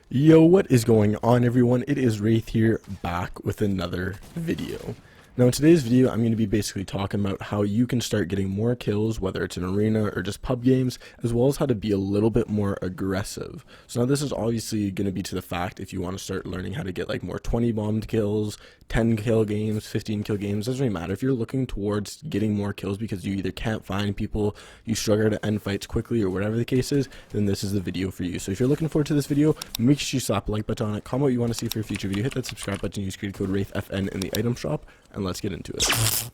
Yo, what is going on, everyone? It is Wraith here, back with another video. Now in today's video, I'm going to be basically talking about how you can start getting more kills, whether it's in arena or just pub games, as well as how to be a little bit more aggressive. So now this is obviously going to be to the fact if you want to start learning how to get like more 20 bombed kills, 10 kill games, 15 kill games, doesn't really matter. If you're looking towards getting more kills because you either can't find people, you struggle to end fights quickly, or whatever the case is, then this is the video for you. So if you're looking forward to this video, make sure you slap a like button on it, comment what you want to see for a future video, hit that subscribe button, use creator code WraithFN in the item shop, and let's get into it.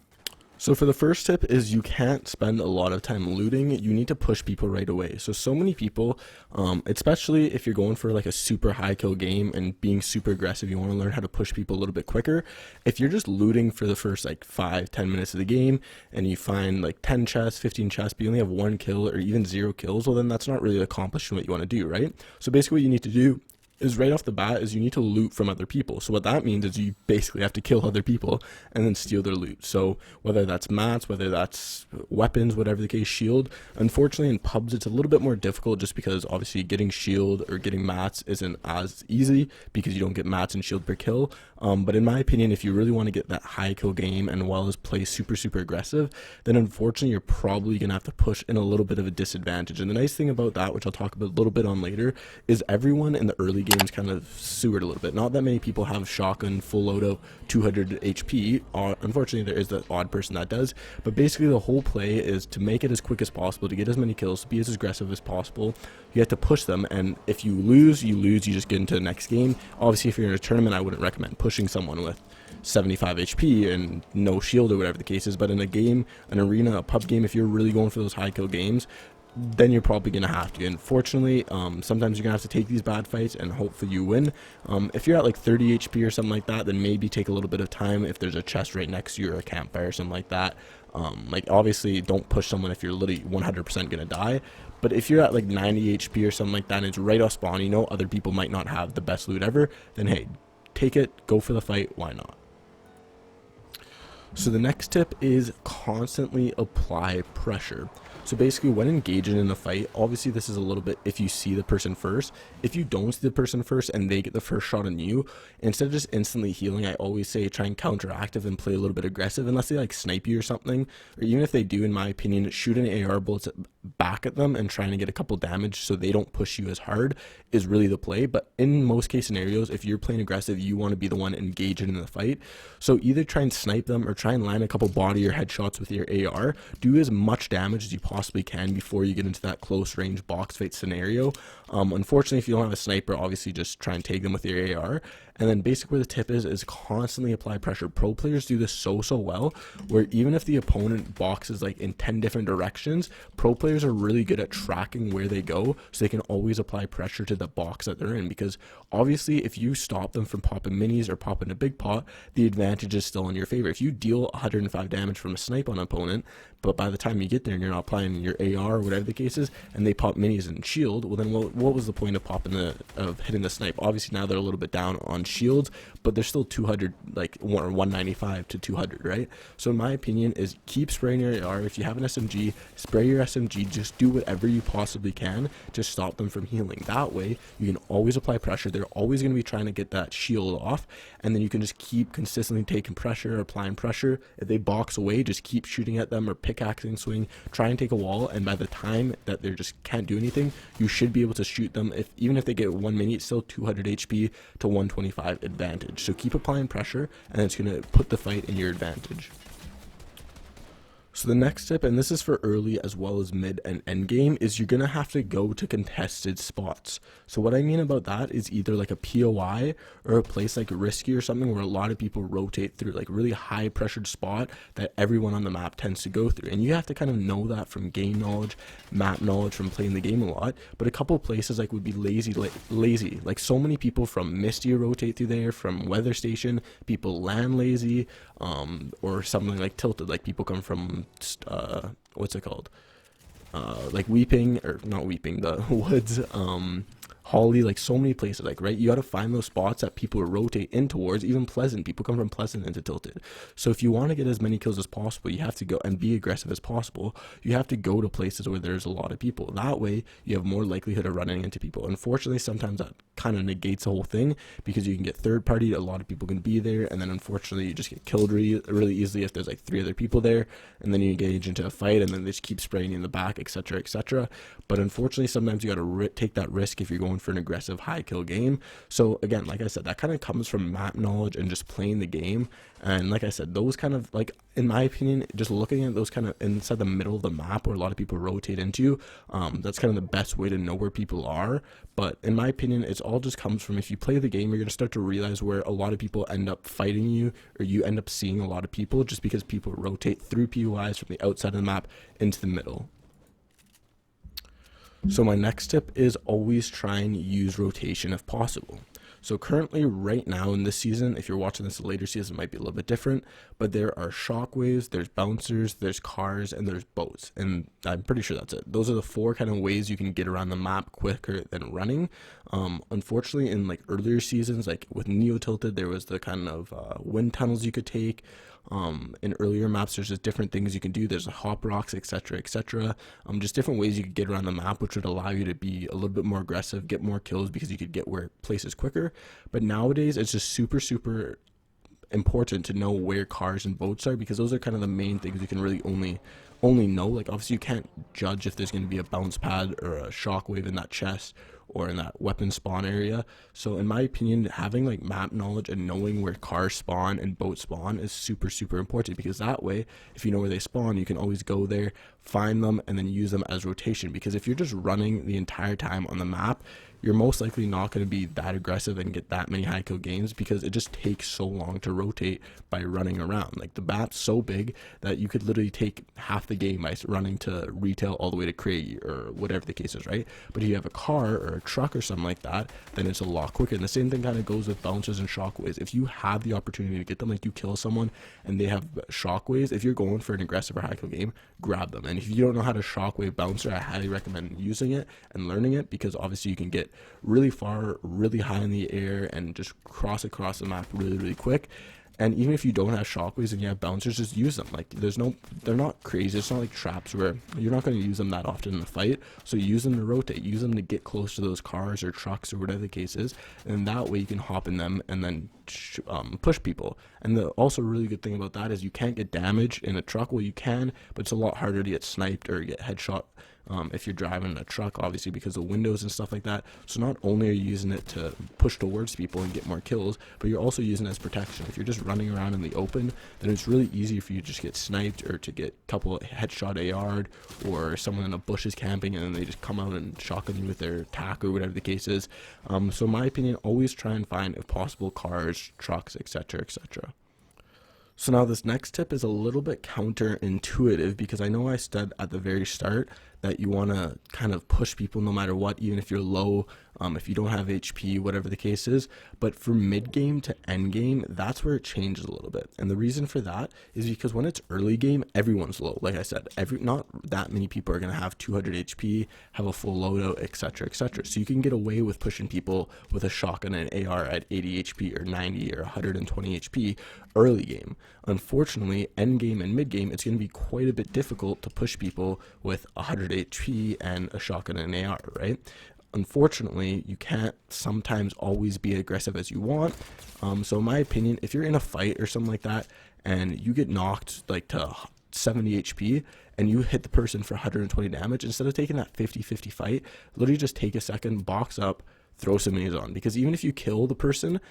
So for the first tip is you can't spend a lot of time looting. You need to push people right away. So many people, especially if you're going for like a super high kill game and being super aggressive, you want to learn how to push people a little bit quicker. If you're just looting for the first like 5-10 minutes of the game and you find like 10 chests, 15 chests, but you only have 1 kill or even 0 kills, well then that's not really accomplishing what you want to do, right? So basically what you need to do is right off the bat is you need to loot from other people. So what that means is you basically have to kill other people and then steal their loot. So whether that's mats, whether that's weapons, whatever the case, shield. Unfortunately in pubs it's a little bit more difficult just because obviously getting shield or getting mats isn't as easy because you don't get mats and shield per kill. But in my opinion, if you really want to get that high kill game and well as play super aggressive, then unfortunately you're probably gonna have to push in a little bit of a disadvantage. And the nice thing about that, which I'll talk about a little bit on later, is everyone in the early games kind of sewered a little bit. Not that many people have shotgun full load of 200 HP. Unfortunately there is that odd person that does, but basically the whole play is to make it as quick as possible, to get as many kills, to be as aggressive as possible. You have to push them, and if you lose, you just get into the next game. Obviously if you're in a tournament, I wouldn't recommend pushing someone with 75 HP and no shield or whatever the case is, but in a game, an arena, a pub game, if you're really going for those high kill games, then you're probably gonna have to. And fortunately, sometimes you're gonna have to take these bad fights and hopefully you win. If you're at like 30 HP or something like that, then maybe take a little bit of time if there's a chest right next to you or a campfire or something like that. Like obviously don't push someone if you're literally 100% gonna die, but if you're at like 90 HP or something like that and it's right off spawn, you know other people might not have the best loot ever, then hey, take it, go for the fight, why not? So the next tip is constantly apply pressure. So basically when engaging in a fight, obviously this is a little bit if you see the person first. If you don't see the person first and they get the first shot on you, instead of just instantly healing, I always say try and counteractive and play a little bit aggressive, unless they like snipe you or something, or even if they do, in my opinion, shoot an AR bullets back at them and trying to get a couple damage so they don't push you as hard is really the play. But in most case scenarios, if you're playing aggressive, you want to be the one engaging in the fight. So either try and snipe them or try and land a couple body or headshots with your AR. Do as much damage as you possibly can before you get into that close range box fight scenario. Unfortunately, if you don't have a sniper, obviously just try and take them with your AR. And then basically where the tip is constantly apply pressure. Pro players do this so well, where even if the opponent boxes like in 10 different directions, pro players are really good at tracking where they go, so they can always apply pressure to the box that they're in. Because obviously if you stop them from popping minis or popping a big pot, the advantage is still in your favor. If you deal 105 damage from a snipe on an opponent, but by the time you get there and you're not applying your AR or whatever the case is, and they pop minis and shield, well then what was the point of hitting the snipe? Obviously now they're a little bit down on shields, but they're still 200, like, or 195 to 200, right? So in my opinion is keep spraying your AR. If you have an SMG, spray your SMG. Just do whatever you possibly can to stop them from healing. That way you can always apply pressure. They're always going to be trying to get that shield off, and then you can just keep consistently taking pressure, applying pressure. If they box away, just keep shooting at them or pickaxing, swing, try and take a wall, and by the time that they just can't do anything, you should be able to shoot them. Even if they get 1 minute, it's still 200 HP to 125 advantage. So keep applying pressure, and it's going to put the fight in your advantage. So the next tip, and this is for early as well as mid and end game, is you're going to have to go to contested spots. So what I mean about that is either like a POI or a place like Risky or something where a lot of people rotate through, like really high pressured spot that everyone on the map tends to go through. And you have to kind of know that from game knowledge, map knowledge, from playing the game a lot. But a couple places like would be lazy. Like so many people from Misty rotate through there, from Weather Station, people land lazy, or something like Tilted, like people come from what's it called, like Weeping, or not Weeping, the Woods, Holly, like so many places, like, right, you got to find those spots that people rotate in towards. Even Pleasant, people come from Pleasant into Tilted. So if you want to get as many kills as possible, you have to go and be aggressive as possible. You have to go to places where there's a lot of people. That way you have more likelihood of running into people. Unfortunately, sometimes that kind of negates the whole thing, because you can get third party, a lot of people can be there, and then unfortunately you just get killed really easily if there's like 3 other people there, and then you engage into a fight and then they just keep spraying you in the back, etc, etc. But unfortunately sometimes you got to take that risk if you're going for an aggressive high kill game. So again, like I said, that kind of comes from map knowledge and just playing the game. And like I said, those kind of, like, in my opinion, just looking at those kind of inside the middle of the map where a lot of people rotate into, that's kind of the best way to know where people are. But in my opinion, it's all just comes from, if you play the game, you're going to start to realize where a lot of people end up fighting you, or you end up seeing a lot of people just because people rotate through POIs from the outside of the map into the middle. So my next tip is always try and use rotation if possible. So currently right now in this season, if you're watching this later season, it might be a little bit different, but there are shockwaves, there's bouncers, there's cars, and there's boats. And I'm pretty sure that's it. Those are the 4 kind of ways you can get around the map quicker than running. Unfortunately, in like earlier seasons, like with Neo Tilted, there was the kind of wind tunnels you could take. In earlier maps, there's just different things you can do. There's hop rocks, etc, etc. Just different ways you could get around the map, which would allow you to be a little bit more aggressive, get more kills, because you could get where places quicker. But nowadays it's just super important to know where cars and boats are, because those are kind of the main things you can really only know. Like obviously you can't judge if there's going to be a bounce pad or a shockwave in that chest or in that weapon spawn area. So in my opinion, having like map knowledge and knowing where cars spawn and boats spawn is super important, because that way, if you know where they spawn, you can always go there, find them, and then use them as rotation. Because if you're just running the entire time on the map, you're most likely not going to be that aggressive and get that many high kill games, because it just takes so long to rotate by running around. Like the map's so big that you could literally take half the game by running to retail all the way to crate or whatever the case is, right? But if you have a car or a truck or something like that, then it's a lot quicker. And the same thing kind of goes with bouncers and shockwaves. If you have the opportunity to get them, like you kill someone and they have shockwaves, if you're going for an aggressive or high kill game, grab them. And if you don't know how to shockwave bouncer, I highly recommend using it and learning it, because obviously you can get really far, really high in the air, and just cross across the map really quick. And even if you don't have shockwaves and you have bouncers, just use them. Like they're not crazy. It's not like traps where you're not going to use them that often in the fight. So use them to rotate, use them to get close to those cars or trucks or whatever the case is, and that way you can hop in them and then push people. And the also really good thing about that is you can't get damage in a truck. Well, you can, but it's a lot harder to get sniped or get headshot if you're driving a truck, obviously, because of windows and stuff like that. So not only are you using it to push towards people and get more kills, but you're also using it as protection. If you're just running around in the open, then it's really easy for you to just get sniped or to get a couple of headshot AR'd, or someone in the bushes camping and then they just come out and shotgun you with their tack or whatever the case is. So in my opinion, always try and find, if possible, cars, trucks, etc, etc. So now this next tip is a little bit counterintuitive, because I know I said at the very start that you want to kind of push people no matter what, even if you're low, if you don't have HP, whatever the case is. But for mid game to end game, that's where it changes a little bit. And the reason for that is because when it's early game, everyone's low. Like I said, not that many people are going to have 200 HP, have a full loadout, etc, etc. So you can get away with pushing people with a shotgun and an AR at 80 HP or 90 or 120 HP early game. Unfortunately, end game and mid game, it's going to be quite a bit difficult to push people with 100 HP and a shotgun and an AR, right? Unfortunately, you can't sometimes always be aggressive as you want. So in my opinion, if you're in a fight or something like that and you get knocked like to 70 HP and you hit the person for 120 damage, instead of taking that 50-50 fight, literally just take a second, box up, throw some minis on. Because even if you kill the person,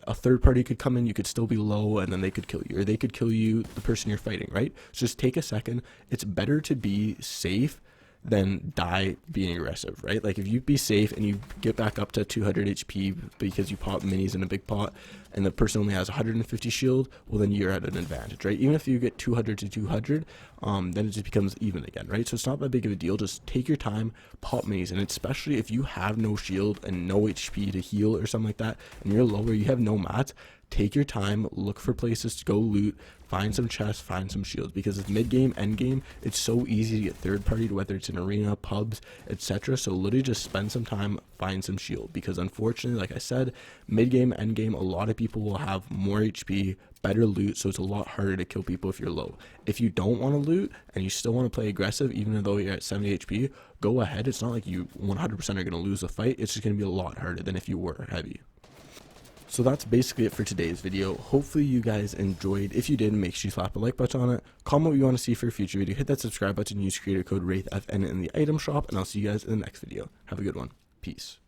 a third party could come in, you could still be low, and then they could kill you, or they could kill you, the person you're fighting, right? So just take a second. It's better to be safe than die being aggressive, right? Like if you be safe and you get back up to 200 HP because you pop minis in a big pot and the person only has 150 shield, well then you're at an advantage, right? Even if you get 200 to 200, then it just becomes even again, right? So it's not that big of a deal. Just take your time, pop minis, and especially if you have no shield and no HP to heal or something like that, and you're lower, you have no mats, take your time, look for places to go loot, find some chests, find some shields, because it's mid-game, end-game, it's so easy to get third-partied, whether it's in arena, pubs, etc. So literally just spend some time, find some shield, because unfortunately, like I said, mid-game, end-game, a lot of people will have more HP, better loot, so it's a lot harder to kill people if you're low. If you don't want to loot and you still want to play aggressive, even though you're at 70 HP, go ahead. It's not like you 100% are going to lose the fight. It's just going to be a lot harder than if you were heavy. So that's basically it for today's video. Hopefully you guys enjoyed. If you did, make sure you slap a like button on it. Comment what you want to see for a future video. Hit that subscribe button. Use creator code WraithFN in the item shop. And I'll see you guys in the next video. Have a good one. Peace.